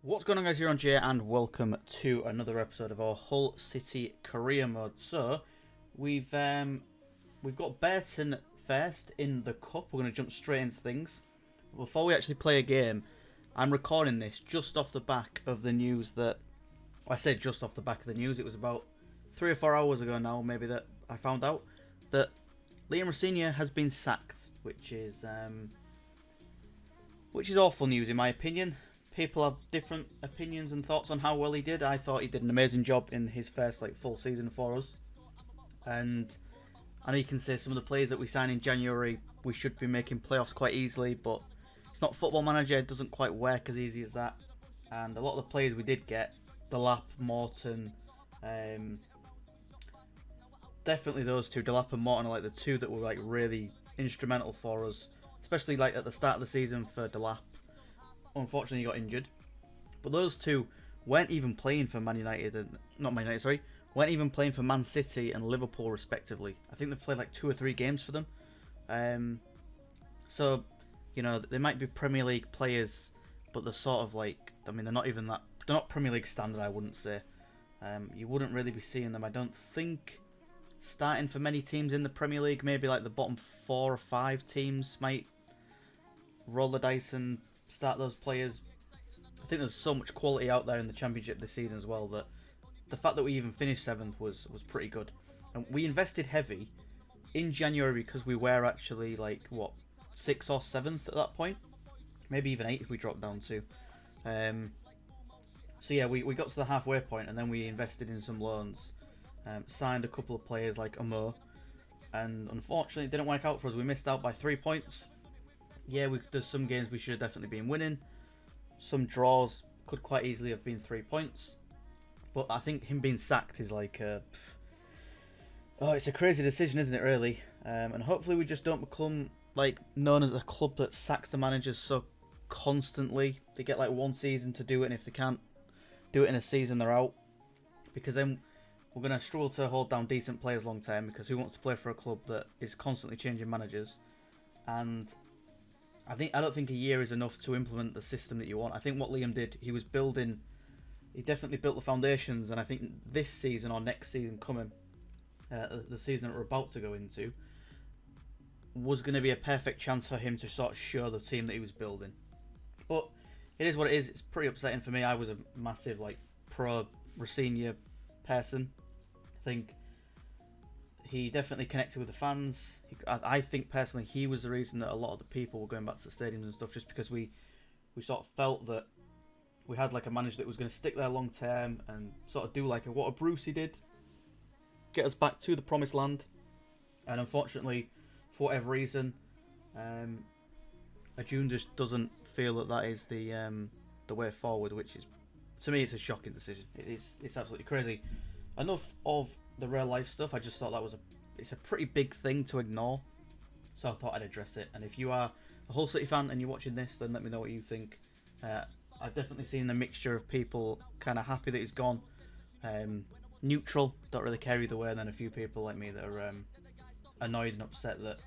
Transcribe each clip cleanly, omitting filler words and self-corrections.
What's going on, guys? EirronJ, and welcome to another episode of our Hull City career mode. So we've got Burton first in the cup. We're going to jump straight into things. Before we actually play a game, I'm recording this just off the back of the news that I said just off the back of the news. It was about 3 or 4 hours ago now, maybe, that I found out that Liam Rosenior has been sacked, which is awful news in my opinion. People have different opinions and thoughts on how well he did. I thought he did an amazing job in his first full season for us. And I know you can say some of the players that we signed in January, we should be making playoffs quite easily, but it's not Football Manager. It doesn't quite work as easy as that. And a lot of the players we did get, Delap, Morton, definitely those two, Delap and Morton, are like the two that were really instrumental for us, especially at the start of the season for Delap. Unfortunately, he got injured. But those two weren't even playing for Man United, weren't even playing for Man City and Liverpool respectively. I think they've played 2 or 3 games for them. So, they might be Premier League players, but they're sort of they're not even that, they're not Premier League standard, I wouldn't say. You wouldn't really be seeing them, I don't think, starting for many teams in the Premier League. Maybe the bottom 4 or 5 teams might roll the dice and start those players. I think there's so much quality out there in the Championship this season as well that the fact that we even finished 7th was pretty good. And we invested heavy in January because we were actually 6th or 7th at that point, maybe even 8th we dropped down to. So yeah, we got to the halfway point and then we invested in some loans, signed a couple of players like Amo, and unfortunately it didn't work out for us. We missed out by 3 points. Yeah, there's some games we should have definitely been winning. Some draws could quite easily have been 3 points. But I think him being sacked is it's a crazy decision, isn't it, really? And hopefully we just don't become known as a club that sacks the managers so constantly. They get 1 season to do it, and if they can't do it in a season, they're out. Because then we're going to struggle to hold down decent players long term, because who wants to play for a club that is constantly changing managers? And I don't think a year is enough to implement the system that you want. I think what Liam did, he definitely built the foundations, and I think this season or next season coming, the season that we're about to go into, was going to be a perfect chance for him to sort of show the team that he was building. But it is what it is. It's pretty upsetting for me. I was a massive pro Rosenior person. I think he definitely connected with the fans. I think personally he was the reason that a lot of the people were going back to the stadiums and stuff, just because we sort of felt that we had a manager that was going to stick there long term and sort of do what a Brucey did, get us back to the promised land. And unfortunately, for whatever reason, Ajun just doesn't feel that is the way forward, which is, to me, it's a shocking decision. It's absolutely crazy. Enough of the real life stuff. I just thought it's a pretty big thing to ignore, so I thought I'd address it. And if you are a Hull City fan and you're watching this, then let me know what you think. I've definitely seen a mixture of people kind of happy that he's gone, neutral, don't really care either way, and then a few people like me that are annoyed and upset that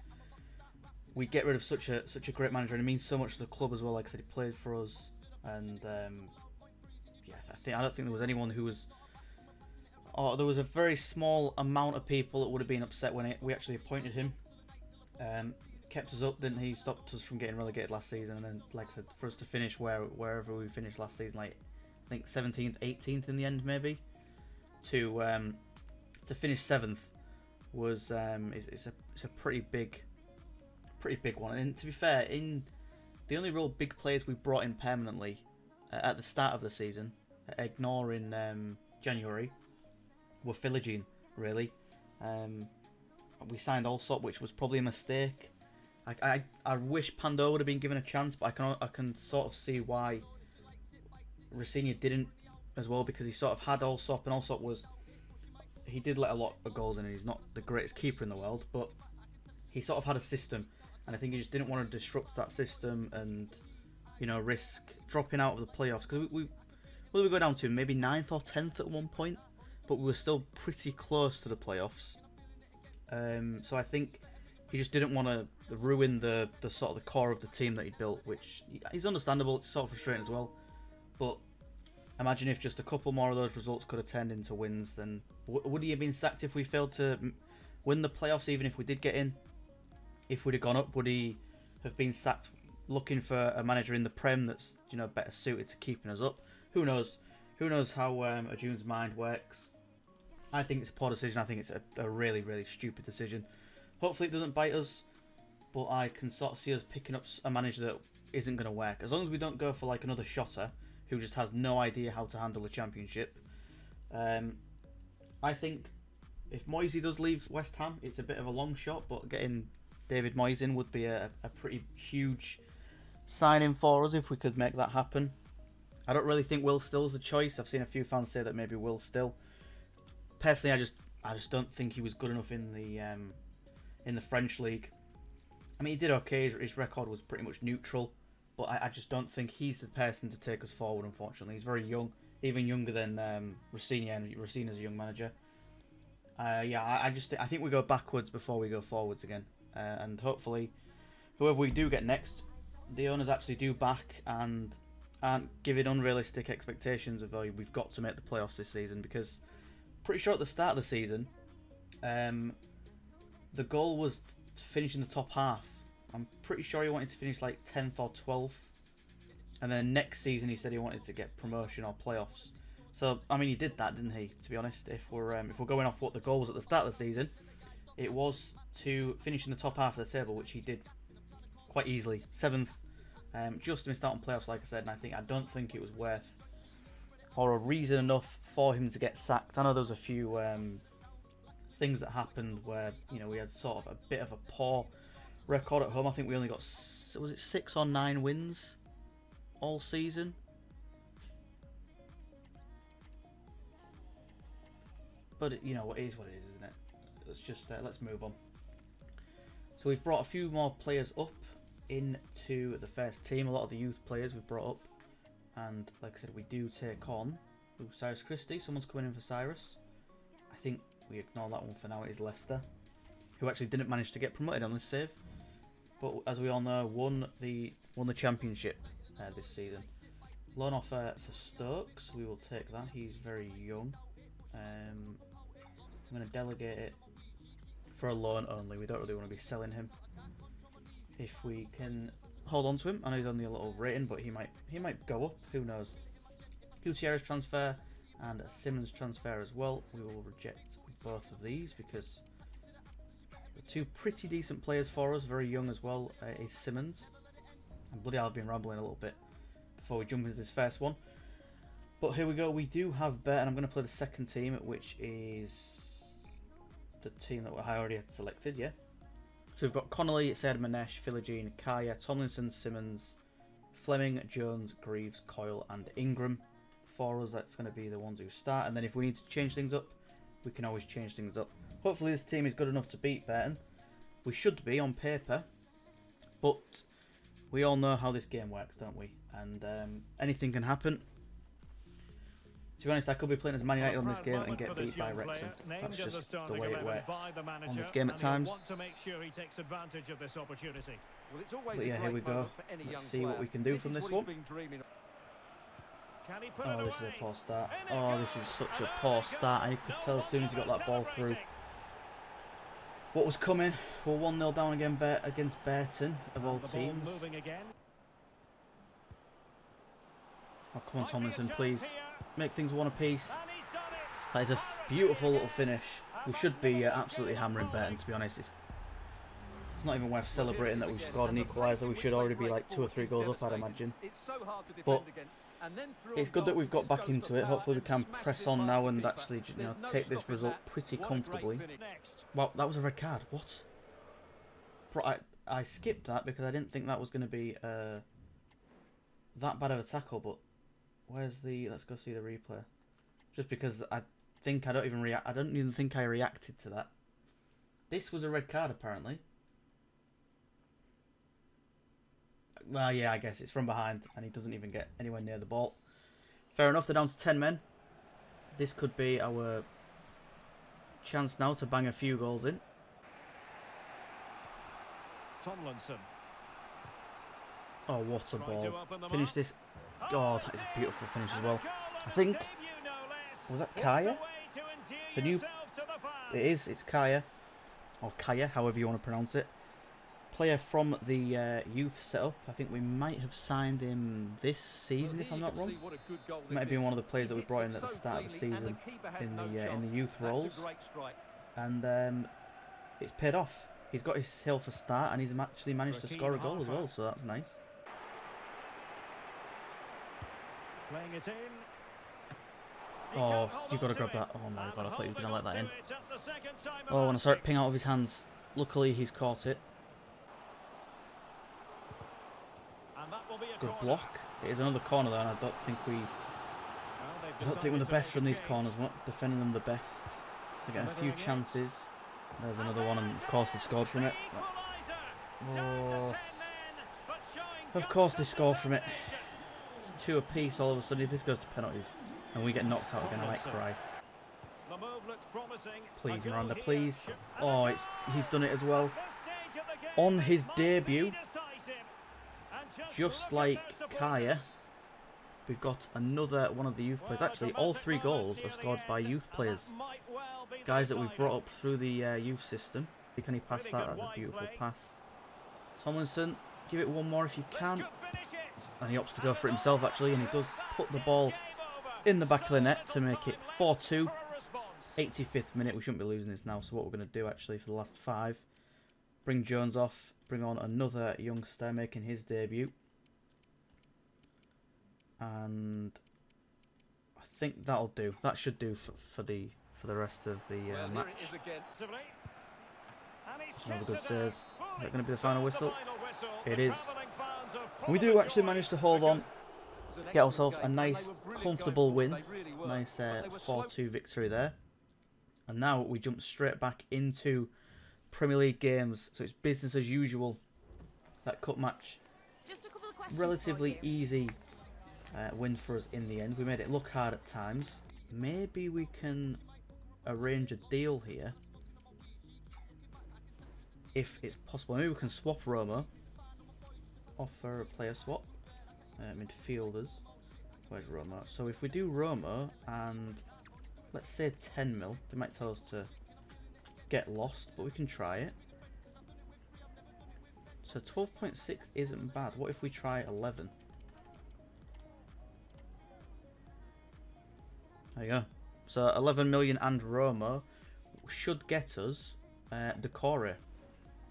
we get rid of such a great manager, and it means so much to the club as well. Like I said, he played for us, and I don't think there was anyone who was. Oh, there was a very small amount of people that would have been upset when we actually appointed him. Kept us up, didn't he? Stopped us from getting relegated last season, and then, like I said, for us to finish wherever we finished last season, I think 17th, 18th in the end, maybe, to finish 7th was it's a pretty big one. And to be fair, in the only real big players we brought in permanently at the start of the season, ignoring January, were Philogene, really. We signed Allsop, which was probably a mistake. I wish Pando would have been given a chance, but I can sort of see why Rosenior didn't as well, because he sort of had Allsop, and Allsop he did let a lot of goals in, and he's not the greatest keeper in the world, but he sort of had a system, and I think he just didn't want to disrupt that system and risk dropping out of the playoffs, because what did we go down to? Maybe 9th or 10th at one point, but we were still pretty close to the playoffs. So I think he just didn't want to ruin the sort of the core of the team that he built, which is understandable. It's sort of frustrating as well. But Imagine if just a couple more of those results could have turned into wins, then would he have been sacked if we failed to win the playoffs, even if we did get in? If we'd have gone up, would he have been sacked looking for a manager in the Prem that's, you know, better suited to keeping us up? Who knows? Who knows how Arjun's mind works? I think it's a poor decision. I think it's a really, really stupid decision. Hopefully it doesn't bite us, but I can sort of see us picking up a manager that isn't going to work. As long as we don't go for like another shotter who just has no idea how to handle the championship. I think if Moisey does leave West Ham, it's a bit of a long shot, but getting David Moyes in would be a pretty huge signing for us if we could make that happen. I don't really think Will Still's the choice. I've seen a few fans say that maybe Will Still. Personally, I just don't think he was good enough in the French league. I mean, he did okay. His record was pretty much neutral, but I just don't think he's the person to take us forward. Unfortunately, he's very young, even younger than Racine, and Racine is a young manager. Yeah, I think we go backwards before we go forwards again, and hopefully, whoever we do get next, the owners actually do back and aren't giving unrealistic expectations of we've got to make the playoffs this season, because pretty sure at the start of the season, the goal was to finish in the top half. I'm pretty sure he wanted to finish like 10th or 12th, and then next season he said he wanted to get promotion or playoffs. So I mean, he did that, didn't he? To be honest, if we're going off what the goal was at the start of the season, it was to finish in the top half of the table, which he did quite easily. 7th, just missed out on playoffs, like I said, and I don't think it was worth or a reason enough for him to get sacked. I know there was a few things that happened where, you know, we had sort of a bit of a poor record at home. I think we only got, was it 6 or 9 wins all season? But you know, it is what it is, isn't it? Let's just let's move on. So we've brought a few more players up into the first team. A lot of the youth players we've brought up, and like I said, we do take on Cyrus Christie. Someone's coming in for Cyrus. I think we ignore that one for now. It is Leicester, who actually didn't manage to get promoted on this save, but as we all know, won the championship this season. Loan offer for Stokes. We will take that. He's very young. I'm going to delegate it for a loan only. We don't really want to be selling him. If we can hold on to him, I know he's only a little rating, but he might go up. Who knows? Gutierrez transfer and a Simmons transfer as well. We will reject both of these because the two pretty decent players for us, very young as well, is Simmons. And bloody hell, I've been rambling a little bit before we jump into this first one. But here we go. We do have Bet, and I'm going to play the second team, which is the team that I already had selected, yeah. So we've got Connolly, Said Manesh, Philogene, Kaya, Tomlinson, Simmons, Fleming, Jones, Greaves, Coyle, and Ingram. For us, that's going to be the ones who start. And then if we need to change things up, we can always change things up. Hopefully this team is good enough to beat Burton. We should be on paper, but we all know how this game works, don't we? And anything can happen. To be honest, I could be playing as Man United on this game and get beat by Wrexham. That's just the way it works on this game at times. But yeah, here we go. Let's see what we can do from this one. Oh, this is a poor start. Oh, this is such a poor start. I could tell as soon as he got that ball through what was coming. We're 1-0 down again against Burton, of all teams. Oh, come on, Tomlinson, please. Make things one apiece. That is a beautiful little finish. We should be absolutely hammering Burton, to be honest. It's not even worth celebrating that we've scored an equaliser. We should already be like 2 or 3 goals up, I'd imagine. But it's good that we've got back into it. Hopefully we can press on now and actually, you know, take this result pretty comfortably. Wow, that was a red card. What? I skipped that because I didn't think that was going to be that bad of a tackle, but where's the... Let's go see the replay. Just because I don't even think I reacted to that. This was a red card, apparently. Well, yeah, I guess it's from behind, and he doesn't even get anywhere near the ball. Fair enough, they're down to 10 men. This could be our chance now to bang a few goals in. Tomlinson. Oh, what a ball. Finish this. Oh, that is a beautiful finish as well. I think, was that Kaya? The new, it's Kaya, or Kaya, however you want to pronounce it. Player from the youth setup. I think we might have signed him this season, if I'm not wrong. He might have been one of the players that we brought in at the start of the season in the youth roles, and it's paid off. He's got his hill for start, and he's actually managed to score a goal as well, so that's nice. Playing it in. Oh, you've got to grab that. Oh my god, I thought he was going to let that in. Oh, when I saw it ping out of his hands, luckily he's caught it. Good block. It is another corner there, and I don't think we're the best from these corners. We're not defending them the best. They're getting a few chances. There's another one, and of course they've scored from it. Oh. Of course they score from it. It's 2 apiece all of a sudden. If this goes to penalties and we get knocked out again, I might cry. Please, Miranda, please. Oh, he's done it as well. On his debut, just like Kaya, we've got another one of the youth players. Actually, all 3 goals are scored by youth players. Guys that we've brought up through the youth system. Can he pass that? That's a beautiful pass. Tomlinson, give it one more if you can. And he opts to go for it himself, actually, and he does put the ball in the back of the net to make it 4-2. 85th minute, we shouldn't be losing this now, so what we're going to do, actually, for the last 5, bring Jones off, bring on another youngster making his debut. And I think that'll do. That should do for the rest of the match. Another good save. Is that going to be the final whistle? It is. We do actually manage to hold on, get ourselves a nice, comfortable win. Nice 4-2 victory there. And now we jump straight back into Premier League games. So it's business as usual. That cup match, Just a couple of questions relatively easy win for us in the end. We made it look hard at times. Maybe we can arrange a deal here, if it's possible. Maybe we can swap Roma. Offer a player swap. Midfielders. Where's Roma? So if we do Roma and let's say 10 mil, they might tell us to get lost, but we can try it. So 12.6 isn't bad. What if we try 11? There you go. So 11 million and Roma should get us Decore,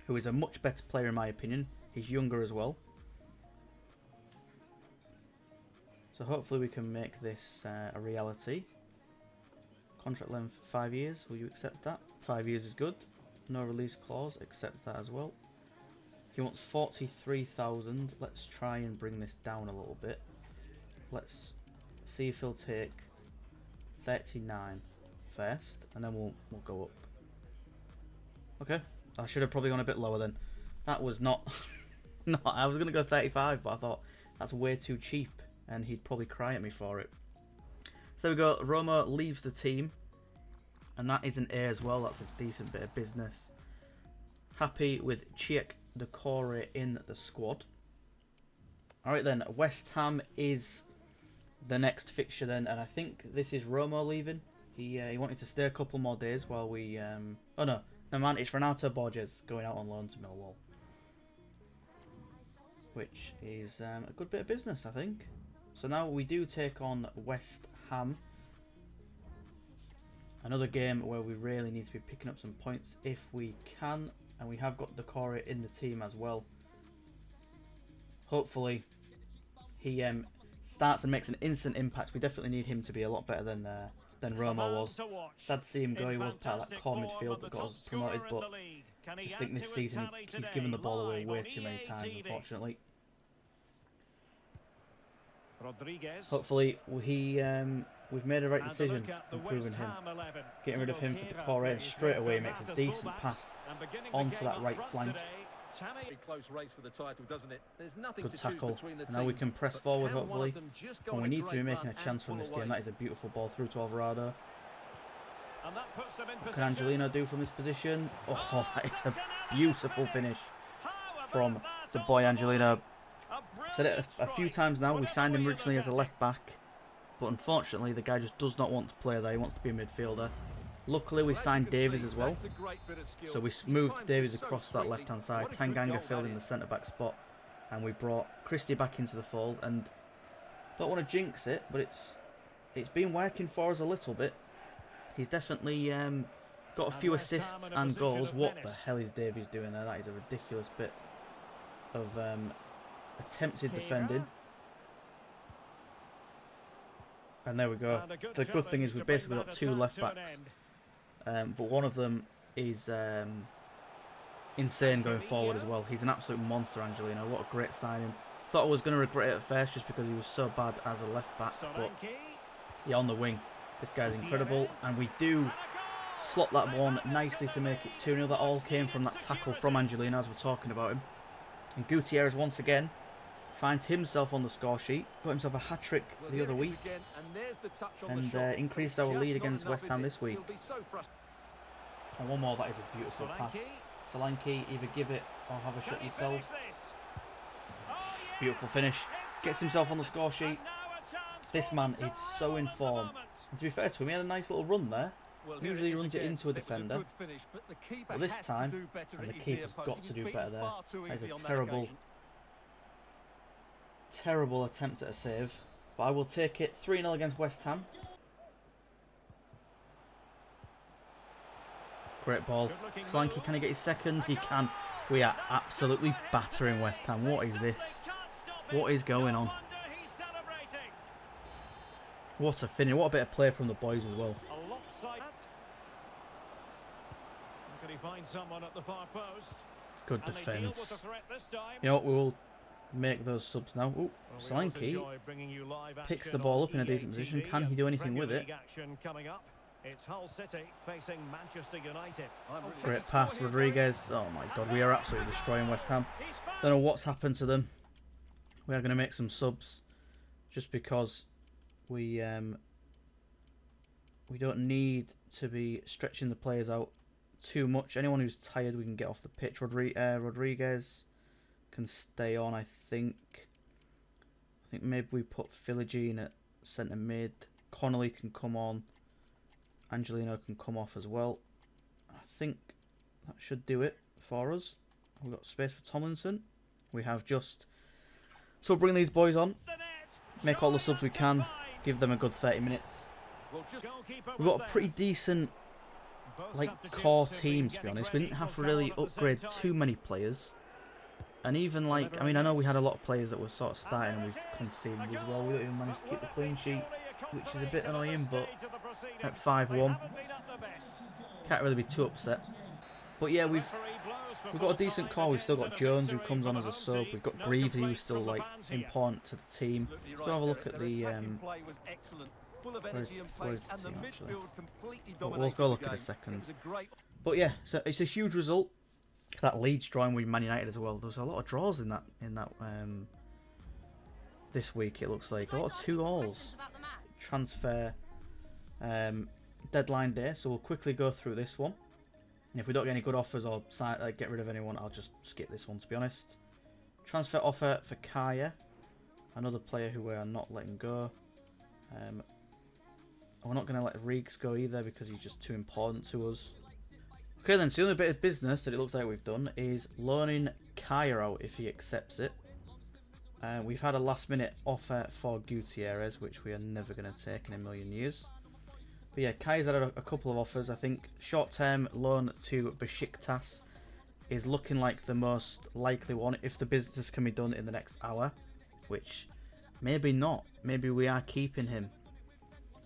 who is a much better player in my opinion. He's younger as well. So hopefully we can make this a reality. Contract length 5 years. Will you accept that? 5 years is good. No release clause. Accept that as well. He wants 43,000. Let's try and bring this down a little bit. Let's see if he'll take 39 first, and then we'll go up. Okay, I should have probably gone a bit lower then. That was not. No, I was gonna go 35, but I thought that's way too cheap, and he'd probably cry at me for it. So there we go. Roma leaves the team, and that is an A as well. That's a decent bit of business. Happy with Chiek Decore in the squad. All right then, West Ham is the next fixture then, and I think this is Roma leaving. He wanted to stay a couple more days while we oh no man, it's Renato Borges going out on loan to Millwall, which is a good bit of business, I think. So now we do take on West Ham, another game where we really need to be picking up some points if we can, and we have got Decore in the team as well. Hopefully he starts and makes an instant impact. We definitely need him to be a lot better than Roma was. Sad to see him go. He was part of that core midfield that got us promoted, but I just think this season he's given the ball away way too many times, unfortunately. Hopefully we've made a right decision improving him. Getting rid of him for Decore, and straight away he makes a decent pass onto that right flank. Good tackle. Now we can press forward, hopefully. And we need to be making a chance from this game. That is a beautiful ball through to Alvarado. What can Angelino do from this position? Oh, that is a beautiful finish from the boy Angelino. Said it a few times now. We signed him originally as a left back, But unfortunately, the guy just does not want to play there. He wants to be a midfielder. Luckily, we signed Davies as well. So we moved Davies across that left-hand side. Tanganga filled in the centre-back spot. And we brought Christie back into the fold. And don't want to jinx it, but it's been working for us a little bit. He's definitely got a few assists and goals. What the hell is Davies doing there? That is a ridiculous bit of attempted defending. And there we go. The good thing is we've basically got two left-backs. But one of them is insane going forward as well. He's an absolute monster, Angelino. What a great signing. Thought I was going to regret it at first just because he was so bad as a left-back. But yeah, on the wing. This guy's incredible. And we do slot that one nicely to make it 2-0. That all came from that tackle from Angelino as we're talking about him. And Gutierrez once again finds himself on the score sheet. Got himself a hat-trick the other week. And increased our lead against West Ham this week. And one more, that is a beautiful pass. Solanke, either give it or have a shot yourself. Beautiful finish. Gets himself on the score sheet. This man is so in form. And to be fair to him, he had a nice little run there. Usually he runs it into a defender. But this time, and the keeper's got to do better there. That is a terrible attempt at a save. But I will take it 3-0 against West Ham. Great ball. Solanke, can he get his second? He can. We are absolutely battering West Ham. What is this? What is going on? What a finish. What a bit of play from the boys as well. Good defence. You know what? We will make those subs now. Ooh, Solanke picks the ball up in a decent position. Can he do anything with it? It's Hull City facing Manchester United. Great pass, Rodriguez. Oh my God, we are absolutely destroying West Ham. Don't know what's happened to them. We are going to make some subs just because we don't need to be stretching the players out too much. Anyone who's tired, we can get off the pitch. Rodriguez can stay on, I think. I think maybe we put Philogene at centre mid. Connolly can come on. Angelino can come off as well. I think that should do it for us. We've got space for Tomlinson. We have just... So we'll bring these boys on. Make all the subs we can. Give them a good 30 minutes. We've got a pretty decent core team, to be honest. We didn't have to really upgrade too many players. And even I mean, I know we had a lot of players that were sort of starting and we've conceded as well. We don't even manage to keep the clean sheet, which is a bit annoying, but at 5-1, can't really be too upset. But yeah, we've got a decent core. We've still got Jones, who comes on as a sub. We've got Greaves, who's still important to the team. Let's go have a look at the where's the team actually? But we'll go look at a second. But yeah, so it's a huge result. That Leeds drawing with Man United as well. There's a lot of draws in that this week. It looks like a lot of 2-alls. Transfer deadline day, so we'll quickly go through this one. And if we don't get any good offers or get rid of anyone, I'll just skip this one, to be honest. Transfer offer for Kaya, another player who we are not letting go. We're not going to let Reeks go either because he's just too important to us. Okay then, so the only bit of business that it looks like we've done is loaning Kaya out if he accepts it. We've had a last minute offer for Gutierrez, which we are never going to take in a million years. But yeah, Kaya's had a couple of offers. I think short-term loan to Besiktas is looking like the most likely one if the business can be done in the next hour, which maybe not. Maybe we are keeping him.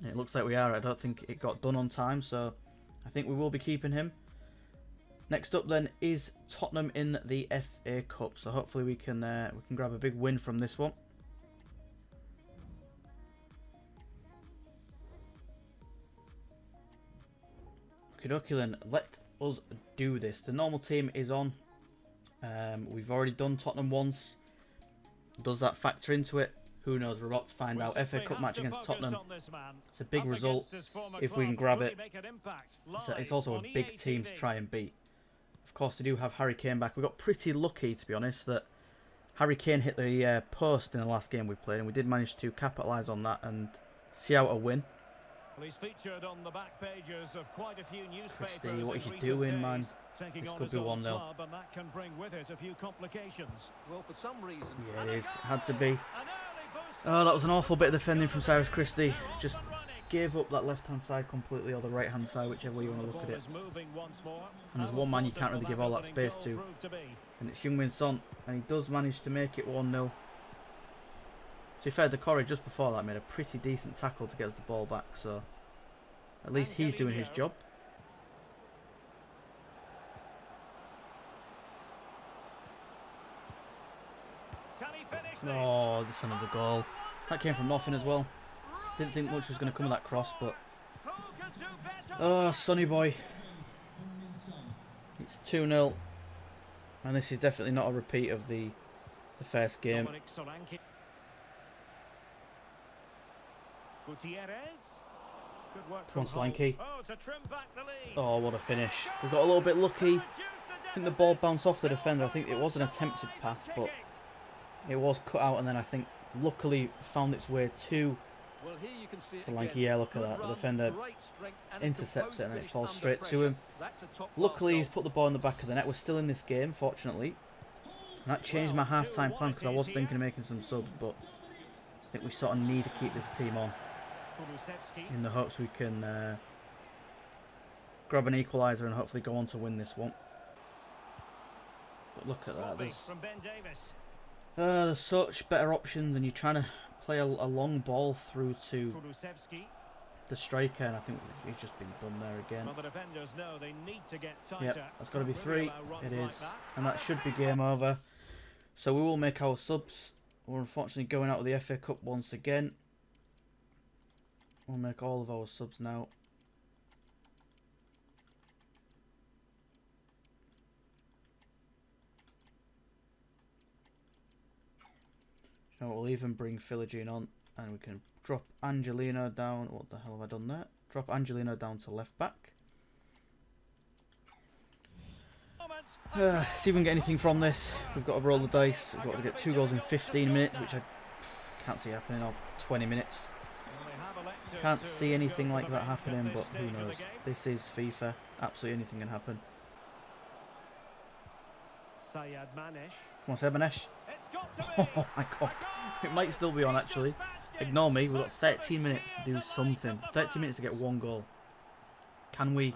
It looks like we are. I don't think it got done on time, so I think we will be keeping him. Next up then is Tottenham in the FA Cup, so hopefully we can grab a big win from this one. Okie then, let us do this. The normal team is on. We've already done Tottenham once. Does that factor into it? Who knows? We're about to find out. FA Cup match against Tottenham. It's a big result if we can grab it. It's also a big team to try and beat. Of course, they do have Harry Kane back. We got pretty lucky, to be honest, that Harry Kane hit the post in the last game we played, and we did manage to capitalise on that and see out a win. Well, he's featured on the back pages of quite a few newspapers. Christie, what are you in doing, recent man? days, taking This on could his be old 1-0. club, and that can bring with it a few complications. Well, for some reason. Yeah, it is. Had to be. An early boost. Oh, that was an awful bit of defending from Cyrus Christie. Just gave up that left-hand side completely, or the right-hand side, whichever way you want to look at it. And there's one man you can't really give all that space to, and it's Heung-min Son, and he does manage to make it 1-0. To be fair, Decore just before that made a pretty decent tackle to get us the ball back, so at least he's doing his job. Oh, that's another goal. That came from nothing as well. Didn't think much was going to come of that cross, but... Oh, Sonny boy. It's 2-0. And this is definitely not a repeat of the first game. Come on, Solanke. Oh, what a finish. We got a little bit lucky. I think the ball bounced off the defender. I think it was an attempted pass, but it was cut out, and then I think luckily found its way to Solanke. Yeah, look at that. The defender intercepts it and then it falls straight to him. Luckily, he's put the ball in the back of the net. We're still in this game, fortunately. And that changed my half-time plans because I was thinking of making some subs, but I think we sort of need to keep this team on in the hopes we can grab an equaliser and hopefully go on to win this one. But look at that. There's such better options, and you're trying to play a long ball through to the striker, and I think he's just been done there again. Yep, that's got to be 3. It is, and that should be game over. So we will make our subs. We're unfortunately going out of the FA Cup once again. We'll make all of our subs now. So we'll even bring Philogene on, and we can drop Angelino down. What the hell have I done there? Drop Angelino down to left back. See if we can get anything from this. We've got to roll the dice. We've got to get 2 goals in 15 minutes, which I can't see happening, or 20 minutes. Can't see anything like that happening, but who knows. This is FIFA. Absolutely anything can happen. Come on, Sayed Manesh. Oh my god. It might still be on, actually. Ignore me. We've got 13 minutes to do something. 13 minutes to get 1 goal. Can we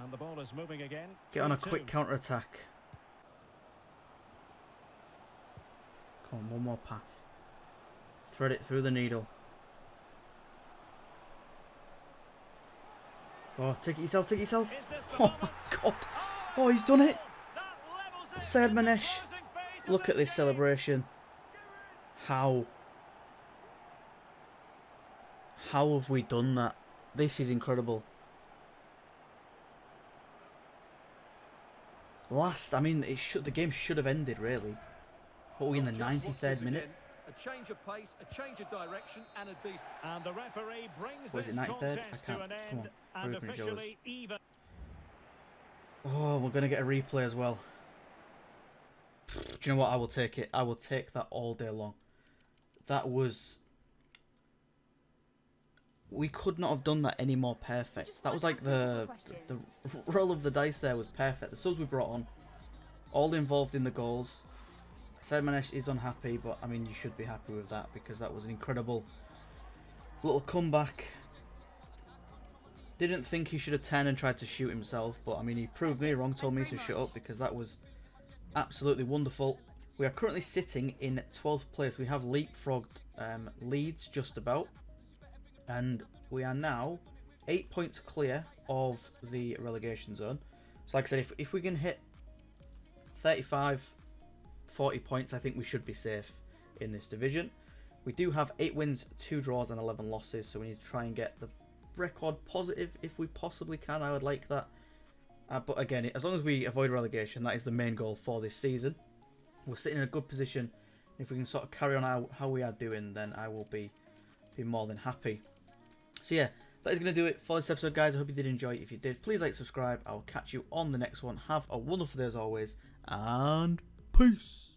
get on a quick counter-attack? Come on, one more pass. Thread it through the needle. Oh, take it yourself, take it yourself. Oh my god. Oh, he's done it. Sayed Manesh. Look at this celebration. How have we done that? This is incredible. I mean, the game should have ended, really. But we're in the 93rd minute. A change of pace, a change of direction, and a decent. And the referee brings what is it, 93rd? I can't. Come on, and officially even. Oh, we're gonna get a replay as well. Do you know what? I will take it. I will take that all day long. That was... We could not have done that any more perfect. That was like the roll of the dice there was perfect. The subs we brought on, all involved in the goals. Sayed Manesh is unhappy, but I mean you should be happy with that because that was an incredible little comeback. Didn't think he should have turned and tried to shoot himself, but I mean he proved me wrong, told me to shut up because that was absolutely wonderful. We are currently sitting in 12th place. We have leapfrogged Leeds just about, and we are now 8 points clear of the relegation zone. So like I said, if we can hit 35, 40 points, I think we should be safe in this division. We do have 8 wins, 2 draws and 11 losses, so we need to try and get the record positive if we possibly can. I would like that. But again, as long as we avoid relegation, that is the main goal for this season. We're sitting in a good position. If we can sort of carry on how we are doing, then I will be more than happy. So yeah, that is going to do it for this episode, guys. I hope you did enjoy. If you did, please like, subscribe. I will catch you on the next one. Have a wonderful day as always, and peace.